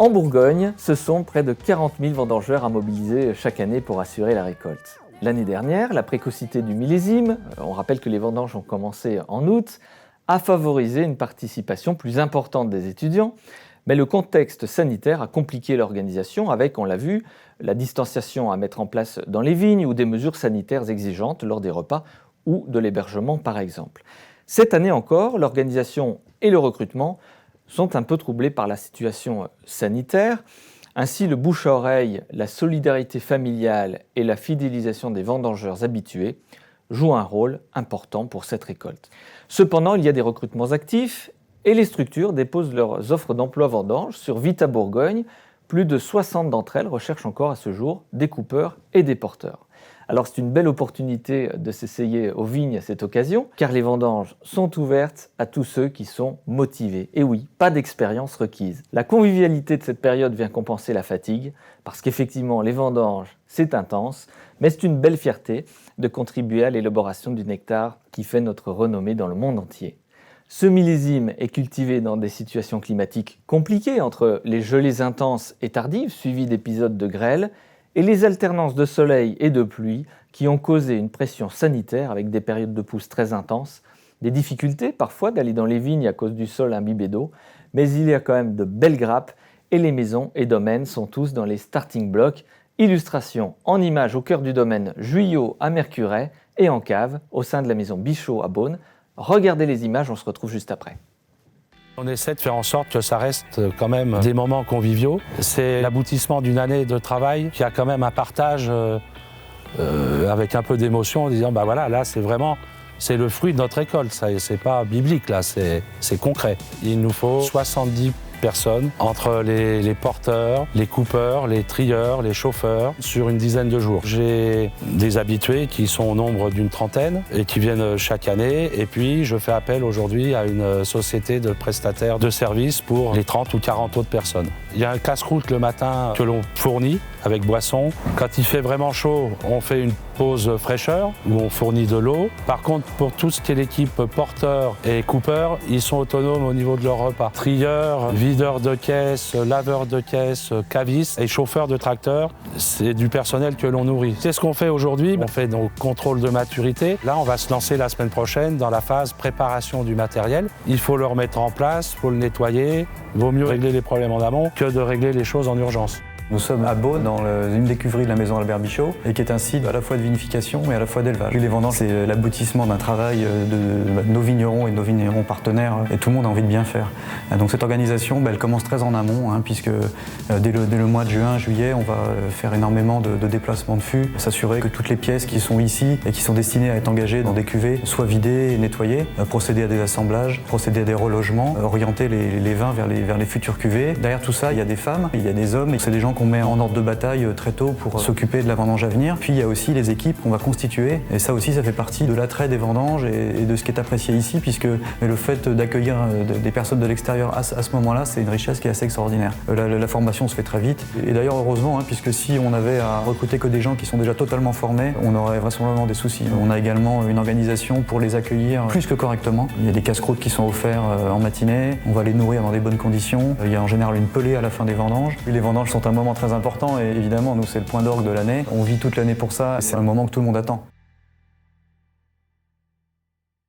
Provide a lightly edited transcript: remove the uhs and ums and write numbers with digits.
En Bourgogne, ce sont près de 40 000 vendangeurs à mobiliser chaque année pour assurer la récolte. L'année dernière, la précocité du millésime, on rappelle que les vendanges ont commencé en août, a favorisé une participation plus importante des étudiants, mais le contexte sanitaire a compliqué l'organisation avec, on l'a vu, la distanciation à mettre en place dans les vignes ou des mesures sanitaires exigeantes lors des repas ou de l'hébergement par exemple. Cette année encore, l'organisation et le recrutement sont un peu troublés par la situation sanitaire. Ainsi, le bouche à oreille, la solidarité familiale et la fidélisation des vendangeurs habitués jouent un rôle important pour cette récolte. Cependant, il y a des recrutements actifs et les structures déposent leurs offres d'emploi vendanges sur Vita Bourgogne. Plus de 60 d'entre elles recherchent encore à ce jour des coupeurs et des porteurs. Alors c'est une belle opportunité de s'essayer aux vignes à cette occasion, car les vendanges sont ouvertes à tous ceux qui sont motivés. Et oui, pas d'expérience requise. La convivialité de cette période vient compenser la fatigue, parce qu'effectivement les vendanges, c'est intense, mais c'est une belle fierté de contribuer à l'élaboration du nectar qui fait notre renommée dans le monde entier. Ce millésime est cultivé dans des situations climatiques compliquées, entre les gelées intenses et tardives, suivies d'épisodes de grêle, et les alternances de soleil et de pluie qui ont causé une pression sanitaire avec des périodes de pousse très intenses, des difficultés parfois d'aller dans les vignes à cause du sol imbibé d'eau, mais il y a quand même de belles grappes et les maisons et domaines sont tous dans les starting blocks. Illustration en images au cœur du domaine Juillot à Mercurey et en cave au sein de la maison Bichot à Beaune. Regardez les images, on se retrouve juste après. On essaie de faire en sorte que ça reste quand même des moments conviviaux. C'est l'aboutissement d'une année de travail qui a quand même un partage avec un peu d'émotion en disant bah voilà, là c'est le fruit de notre récolte, c'est pas biblique là, c'est concret. Il nous faut 70 personnes entre les porteurs, les coupeurs, les trieurs, les chauffeurs sur une dizaine de jours. J'ai des habitués qui sont au nombre d'une trentaine et qui viennent chaque année et puis je fais appel aujourd'hui à une société de prestataires de services pour les 30 ou 40 autres personnes. Il y a un casse-croûte le matin que l'on fournit avec boisson. Quand il fait vraiment chaud, on fait une pause fraîcheur où on fournit de l'eau. Par contre, pour tout ce qui est l'équipe porteur et coupeur, ils sont autonomes au niveau de leur repas. Trieurs, videurs de caisse, laveurs de caisse, cavistes et chauffeurs de tracteurs, c'est du personnel que l'on nourrit. C'est ce qu'on fait aujourd'hui. On fait nos contrôles de maturité. Là, on va se lancer la semaine prochaine dans la phase préparation du matériel. Il faut le remettre en place, il faut le nettoyer. Il vaut mieux régler les problèmes en amont que de régler les choses en urgence. Nous sommes à Beaune, dans une des cuveries de la maison Albert Bichot, et qui est un site à la fois de vinification et à la fois d'élevage. Les vendanges, c'est l'aboutissement d'un travail de nos vignerons et de nos vignerons partenaires, et tout le monde a envie de bien faire. Donc cette organisation, elle commence très en amont, puisque dès le mois de juin, juillet, on va faire énormément de déplacements de fûts, s'assurer que toutes les pièces qui sont ici et qui sont destinées à être engagées dans des cuvées soient vidées et nettoyées, procéder à des assemblages, procéder à des relogements, orienter les vins vers les futures cuvées. Derrière tout ça, il y a des femmes, il y a des hommes, et c'est des gens qu'on met en ordre de bataille très tôt pour s'occuper de la vendange à venir. Puis il y a aussi les équipes qu'on va constituer, et ça aussi, ça fait partie de l'attrait des vendanges et de ce qui est apprécié ici, puisque le fait d'accueillir des personnes de l'extérieur à ce moment-là, c'est une richesse qui est assez extraordinaire. La formation se fait très vite, et d'ailleurs heureusement, puisque si on avait à recruter que des gens qui sont déjà totalement formés, on aurait vraisemblablement des soucis. On a également une organisation pour les accueillir plus que correctement. Il y a des casse-croûtes qui sont offerts en matinée, on va les nourrir dans des bonnes conditions. Il y a en général une pelée à la fin des vendanges. Et les vendanges sont un moment très important, et évidemment, nous, c'est le point d'orgue de l'année. On vit toute l'année pour ça, et c'est un moment que tout le monde attend.